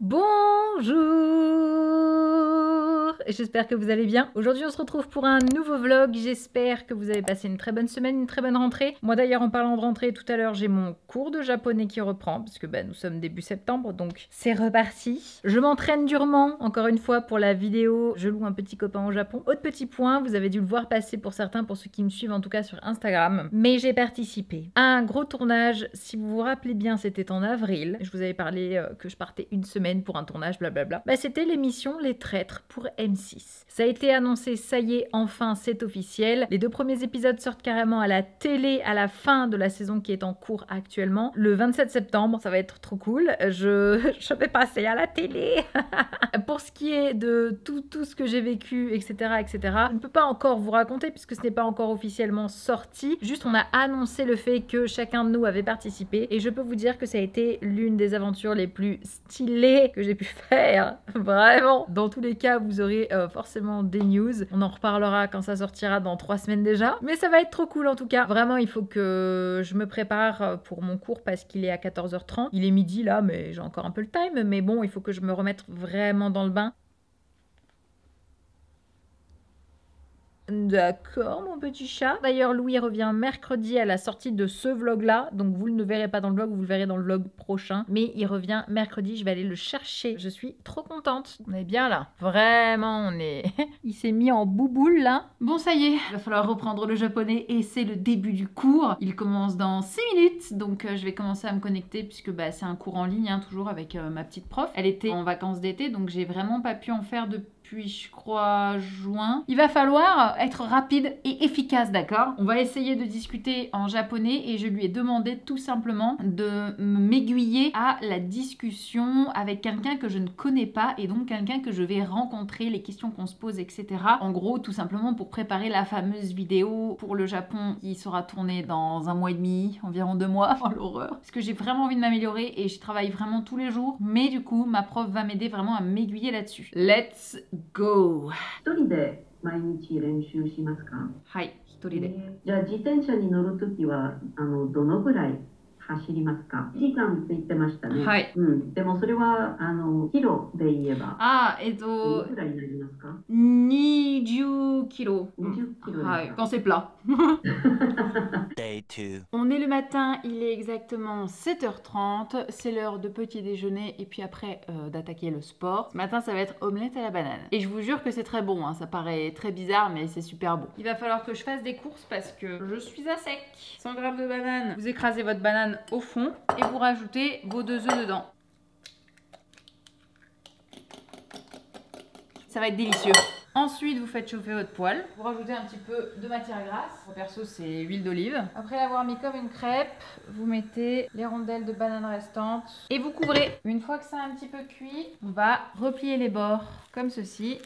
Bonjour, j'espère que vous allez bien. Aujourd'hui on se retrouve pour un nouveau vlog. J'espère que vous avez passé une très bonne semaine, une très bonne rentrée. Moi d'ailleurs, en parlant de rentrée, tout à l'heure j'ai mon cours de japonais qui reprend parce que nous sommes début septembre, donc c'est reparti. Je m'entraîne durement encore une fois pour la vidéo Je loue un petit copain au Japon. Autre petit point, vous avez dû le voir passer pour certains, pour ceux qui me suivent en tout cas sur Instagram, mais j'ai participé à un gros tournage. Si vous vous rappelez bien, c'était en avril. Je vous avais parlé que je partais une semaine pour un tournage, blablabla. C'était l'émission Les Traîtres pour M6. Ça a été annoncé, ça y est, enfin c'est officiel. Les 2 premiers épisodes sortent carrément à la télé à la fin de la saison qui est en cours actuellement. Le 27 septembre, ça va être trop cool. Je vais passer à la télé. Pour ce qui est de tout ce que j'ai vécu, etc., je ne peux pas encore vous raconter puisque ce n'est pas encore officiellement sorti. Juste, on a annoncé le fait que chacun de nous avait participé et je peux vous dire que ça a été l'une des aventures les plus stylées que j'ai pu faire. Vraiment. Dans tous les cas, vous aurez forcément des news. On en reparlera quand ça sortira dans 3 semaines déjà. Mais ça va être trop cool en tout cas. Vraiment, il faut que je me prépare pour mon cours parce qu'il est à 14h30. Il est midi là, mais j'ai encore un peu le time. Mais bon, il faut que je me remette vraiment dans le bain. D'accord, mon petit chat. D'ailleurs, Louis revient mercredi à la sortie de ce vlog-là. Donc, vous ne le verrez pas dans le vlog, vous le verrez dans le vlog prochain. Mais il revient mercredi, je vais aller le chercher. Je suis trop contente. On est bien là. Vraiment, on est... Il s'est mis en bouboule, là. Bon, ça y est, il va falloir reprendre le japonais et c'est le début du cours. Il commence dans 6 minutes. Donc, je vais commencer à me connecter puisque c'est un cours en ligne, hein, toujours avec ma petite prof. Elle était en vacances d'été, donc j'ai vraiment pas pu en faire depuis, je crois, juin. Il va falloir être rapide et efficace, d'accord? On va essayer de discuter en japonais et je lui ai demandé tout simplement de m'aiguiller à la discussion avec quelqu'un que je ne connais pas et donc quelqu'un que je vais rencontrer, les questions qu'on se pose, etc. En gros, tout simplement pour préparer la fameuse vidéo pour le Japon qui sera tournée dans 1 mois et demi, environ 2 mois. Oh l'horreur! Parce que j'ai vraiment envie de m'améliorer et je travaille vraiment tous les jours. Mais du coup, ma prof va m'aider vraiment à m'aiguiller là-dessus. Let's go! 一人で毎日練習しますか？はい、一人で。じゃあ自転車に乗るときはどのぐらい走りますか？1時間って言ってましたね。はい。でもそれはキロで言えばどのぐらいになりますか？20 kilos. 20 kilos. Quand c'est plat. Day 2. On est le matin, il est exactement 7h30, c'est l'heure de petit déjeuner et puis après d'attaquer le sport. Ce matin, ça va être omelette à la banane. Et je vous jure que c'est très bon, hein. Ça paraît très bizarre, mais c'est super bon. Il va falloir que je fasse des courses parce que je suis à sec. 100 g de banane. Vous écrasez votre banane au fond et vous rajoutez vos 2 œufs dedans. Ça va être délicieux. Ensuite, vous faites chauffer votre poêle. Vous rajoutez un petit peu de matière grasse. Mon perso, c'est huile d'olive. Après l'avoir mis comme une crêpe, vous mettez les rondelles de banane restantes et vous couvrez. Une fois que ça a un petit peu cuit, on va replier les bords comme ceci.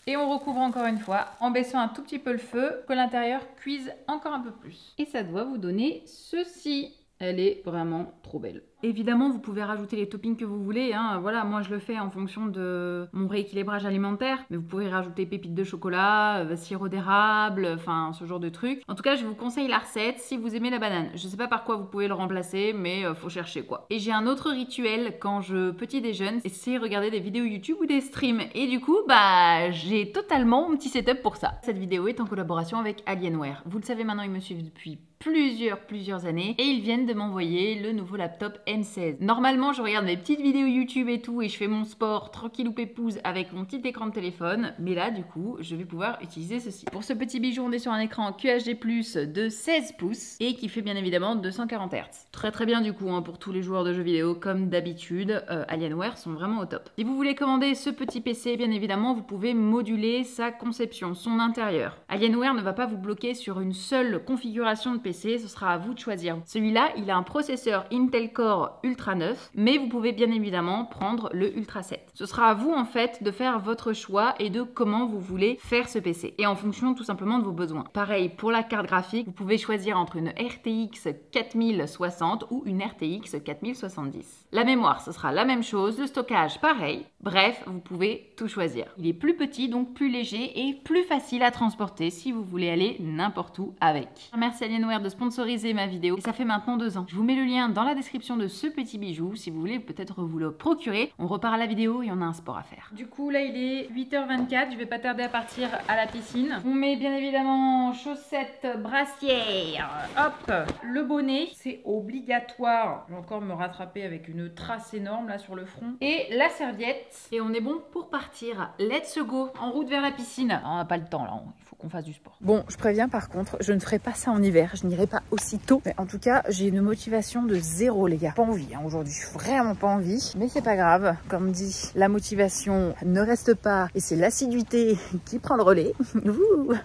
Et on recouvre encore une fois en baissant un tout petit peu le feu, que l'intérieur cuise encore un peu plus. Et ça doit vous donner ceci. Elle est vraiment trop belle. Évidemment, vous pouvez rajouter les toppings que vous voulez, hein. Voilà, moi je le fais en fonction de mon rééquilibrage alimentaire, mais vous pouvez rajouter pépites de chocolat, sirop d'érable, enfin ce genre de trucs. En tout cas, je vous conseille la recette si vous aimez la banane. Je sais pas par quoi vous pouvez le remplacer, mais faut chercher quoi. Et j'ai un autre rituel quand je petit déjeune, c'est regarder des vidéos YouTube ou des streams. Et du coup, j'ai totalement mon petit setup pour ça. Cette vidéo est en collaboration avec Alienware. Vous le savez maintenant, ils me suivent depuis plusieurs années et ils viennent de m'envoyer le nouveau laptop M16. Normalement, je regarde mes petites vidéos YouTube et tout et je fais mon sport tranquille ou pépouze avec mon petit écran de téléphone, mais là du coup, je vais pouvoir utiliser ceci. Pour ce petit bijou, on est sur un écran QHD+ de 16 pouces et qui fait bien évidemment 240 Hz. Très bien du coup, hein, pour tous les joueurs de jeux vidéo comme d'habitude. Alienware sont vraiment au top. Si vous voulez commander ce petit PC, bien évidemment, vous pouvez moduler sa conception, son intérieur. Alienware ne va pas vous bloquer sur une seule configuration de PC, ce sera à vous de choisir. Celui-là, il a un processeur Intel Core Ultra 9, mais vous pouvez bien évidemment prendre le Ultra 7. Ce sera à vous en fait de faire votre choix et de comment vous voulez faire ce PC, et en fonction tout simplement de vos besoins. Pareil, pour la carte graphique, vous pouvez choisir entre une RTX 4060 ou une RTX 4070. La mémoire, ce sera la même chose, le stockage, pareil. Bref, vous pouvez tout choisir. Il est plus petit, donc plus léger et plus facile à transporter si vous voulez aller n'importe où avec. Merci Alienware de de sponsoriser ma vidéo et ça fait maintenant 2 ans. Je vous mets le lien dans la description de ce petit bijou si vous voulez peut-être vous le procurer. On repart à la vidéo et on a un sport à faire. Du coup là il est 8h24, je vais pas tarder à partir à la piscine. On met bien évidemment chaussettes, brassières, hop, le bonnet, c'est obligatoire. Je vais encore me rattraper avec une trace énorme là sur le front. Et la serviette. Et on est bon pour partir. Let's go, en route vers la piscine. On n'a pas le temps là, il faut qu'on fasse du sport. Bon, je préviens par contre, je ne ferai pas ça en hiver, je n'irai pas aussitôt. Mais en tout cas, j'ai une motivation de 0 les gars. Pas envie hein, aujourd'hui, vraiment pas envie. Mais c'est pas grave, comme dit, la motivation ne reste pas et c'est l'assiduité qui prend le relais.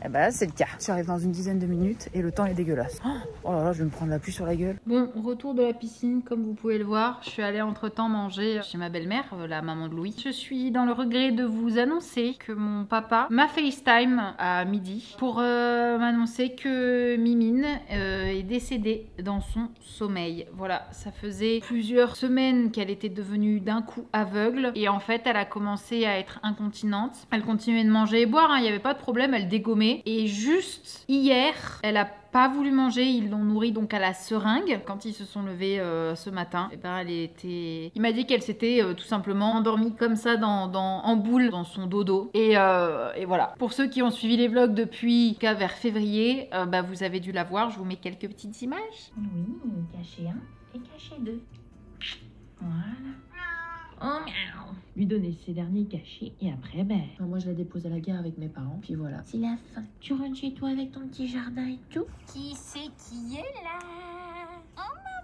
Et bah c'est le cas. J'arrive dans une dizaine de minutes et le temps est dégueulasse. Oh là là, je vais me prendre la pluie sur la gueule. Bon, retour de la piscine, comme vous pouvez le voir. Je suis allée entre temps manger chez ma belle-mère, la maman de Louis. Je suis dans le regret de vous annoncer que mon papa m'a FaceTime à midi pour m'annoncer que Mimine est décédée dans son sommeil. Voilà, ça faisait plusieurs semaines qu'elle était devenue d'un coup aveugle et en fait elle a commencé à être incontinente. Elle continuait de manger et boire, hein, il n'y avait pas de problème, elle dégommait. Et juste hier, elle a pas voulu manger, ils l'ont nourrie donc à la seringue. Quand ils se sont levés ce matin, et ben il m'a dit qu'elle s'était tout simplement endormie comme ça en boule dans son dodo. Et voilà. Pour ceux qui ont suivi les vlogs depuis vers février, bah, vous avez dû la voir. Je vous mets quelques petites images. Oui, caché 1 et caché 2. Voilà. Oh miaou. Lui donner ses derniers cachets et après, ben... Enfin, moi, je la dépose à la gare avec mes parents, puis voilà. C'est la fin. Tu rentres chez toi avec ton petit jardin et tout. Qui c'est qui est là? Oh, ma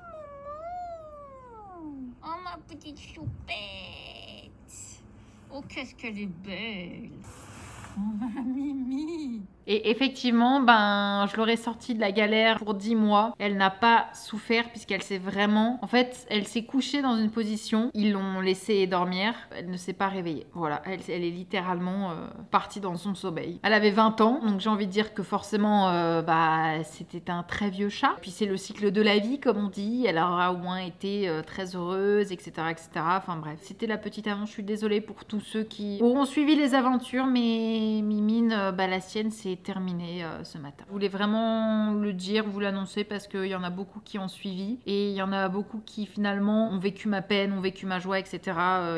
maman. Oh, ma petite choupette. Oh, qu'est-ce qu'elle est belle. Oh, ma Mimi. Et effectivement, ben, je l'aurais sortie de la galère pour 10 mois. Elle n'a pas souffert puisqu'elle s'est vraiment... En fait, elle s'est couchée dans une position. Ils l'ont laissée dormir. Elle ne s'est pas réveillée. Voilà, elle est littéralement partie dans son sommeil. Elle avait 20 ans, donc j'ai envie de dire que forcément, bah, c'était un très vieux chat. Puis c'est le cycle de la vie, comme on dit. Elle aura au moins été très heureuse, etc., etc. Enfin bref, c'était la petite avant. Je suis désolée pour tous ceux qui auront suivi les aventures, mais Mimine, bah, la sienne, c'est terminé ce matin. Je voulais vraiment le dire, vous l'annoncer parce qu'il y en a beaucoup qui ont suivi et il y en a beaucoup qui finalement ont vécu ma peine, ont vécu ma joie, etc.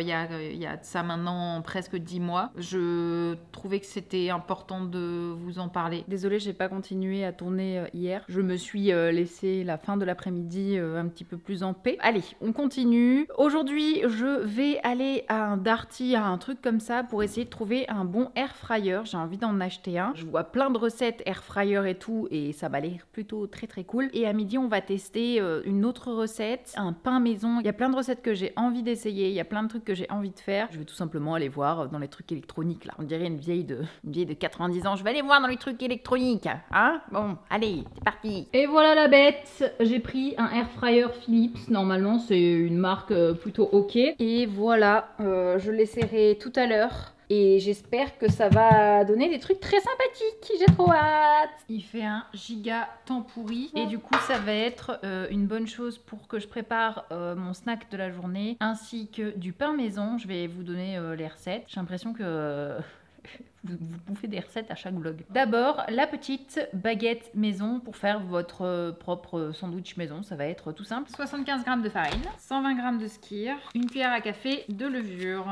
Il y a ça maintenant presque 10 mois. Je trouvais que c'était important de vous en parler. Désolée, j'ai pas continué à tourner hier. Je me suis laissé la fin de l'après-midi un petit peu plus en paix. Allez, on continue. Aujourd'hui, je vais aller à un Darty, à un truc comme ça pour essayer de trouver un bon air fryer. J'ai envie d'en acheter un. Je vois plein de recettes air fryer et tout et ça m'a l'air plutôt très très cool. Et à midi on va tester une autre recette, un pain maison. Il y a plein de recettes que j'ai envie d'essayer, il y a plein de trucs que j'ai envie de faire. Je vais tout simplement aller voir dans les trucs électroniques là. On dirait une vieille de 90 ans. Je vais aller voir dans les trucs électroniques, hein. Bon, allez, c'est parti. Et voilà la bête. J'ai pris un air fryer Philips. Normalement c'est une marque plutôt ok. Et voilà, je l'essaierai tout à l'heure. Et j'espère que ça va donner des trucs très sympathiques. J'ai trop hâte. Il fait un giga temps pourri. Et du coup, ça va être une bonne chose pour que je prépare mon snack de la journée. Ainsi que du pain maison. Je vais vous donner les recettes. J'ai l'impression que... vous bouffez des recettes à chaque vlog. D'abord, la petite baguette maison pour faire votre propre sandwich maison. Ça va être tout simple. 75 g de farine, 120 g de skyr, une cuillère à café de levure.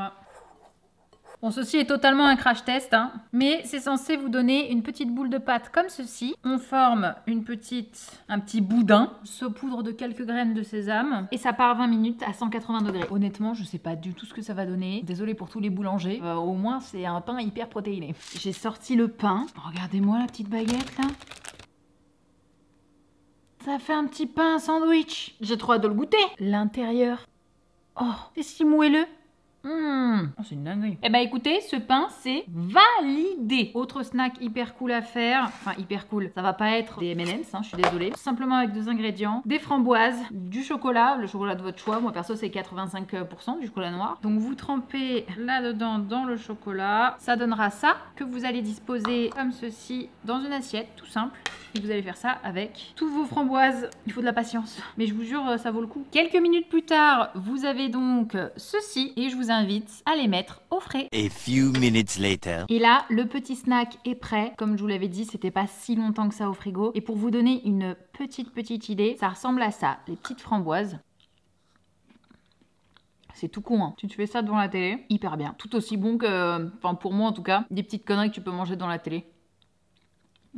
Bon, ceci est totalement un crash test, hein, mais c'est censé vous donner une petite boule de pâte comme ceci. On forme un petit boudin, saupoudre de quelques graines de sésame, et ça part 20 minutes à 180 degrés. Honnêtement, je sais pas du tout ce que ça va donner. Désolée pour tous les boulangers. Au moins, c'est un pain hyper protéiné. J'ai sorti le pain. Regardez-moi la petite baguette, là. Ça fait un petit pain sandwich. J'ai trop hâte de le goûter. L'intérieur. Oh, c'est si moelleux. Oh, c'est une dinguerie. Eh ben écoutez, ce pain c'est validé. Autre snack hyper cool à faire. Enfin hyper cool, ça va pas être des M&M's, hein, je suis désolée. Simplement avec 2 ingrédients, des framboises, du chocolat, le chocolat de votre choix. Moi perso c'est 85% du chocolat noir. Donc vous trempez là-dedans dans le chocolat. Ça donnera ça que vous allez disposer comme ceci dans une assiette, tout simple. Et vous allez faire ça avec toutes vos framboises. Il faut de la patience, mais je vous jure ça vaut le coup. Quelques minutes plus tard, vous avez donc ceci et je vous vous invite à les mettre au frais. A few minutes later. Et là, le petit snack est prêt. Comme je vous l'avais dit, c'était pas si longtemps que ça au frigo. Et pour vous donner une petite idée, ça ressemble à ça, les petites framboises. C'est tout con, hein. Tu te fais ça devant la télé, hyper bien. Tout aussi bon que, enfin pour moi en tout cas, des petites conneries que tu peux manger dans la télé.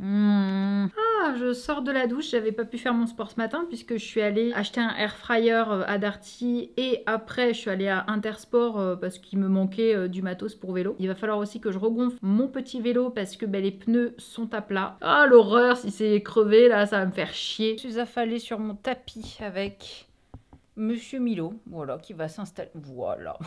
Ah, je sors de la douche, j'avais pas pu faire mon sport ce matin puisque je suis allée acheter un air fryer à Darty et après je suis allée à Intersport parce qu'il me manquait du matos pour vélo. Il va falloir aussi que je regonfle mon petit vélo parce que les pneus sont à plat. Ah l'horreur, si c'est crevé là, ça va me faire chier. Je suis affalée sur mon tapis avec Monsieur Milo, voilà, qui va s'installer. Voilà.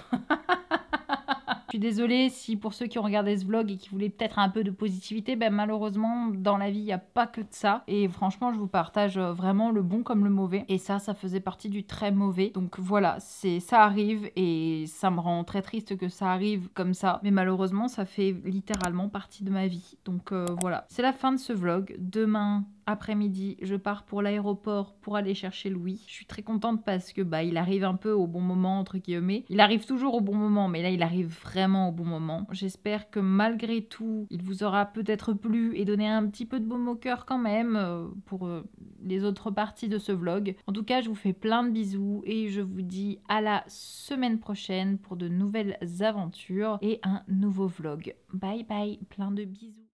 Je suis désolée si pour ceux qui ont regardé ce vlog et qui voulaient peut-être un peu de positivité, malheureusement dans la vie il n'y a pas que de ça. Et franchement je vous partage vraiment le bon comme le mauvais. Et ça faisait partie du très mauvais. Donc voilà, ça arrive et ça me rend très triste que ça arrive comme ça. Mais malheureusement ça fait littéralement partie de ma vie. Donc voilà, c'est la fin de ce vlog. Demain après-midi, je pars pour l'aéroport pour aller chercher Louis. Je suis très contente parce que il arrive un peu au bon moment entre guillemets. Il arrive toujours au bon moment, mais là il arrive vraiment au bon moment. J'espère que malgré tout, il vous aura peut-être plu et donné un petit peu de baume au cœur quand même pour les autres parties de ce vlog. En tout cas, je vous fais plein de bisous et je vous dis à la semaine prochaine pour de nouvelles aventures et un nouveau vlog. Bye bye, plein de bisous.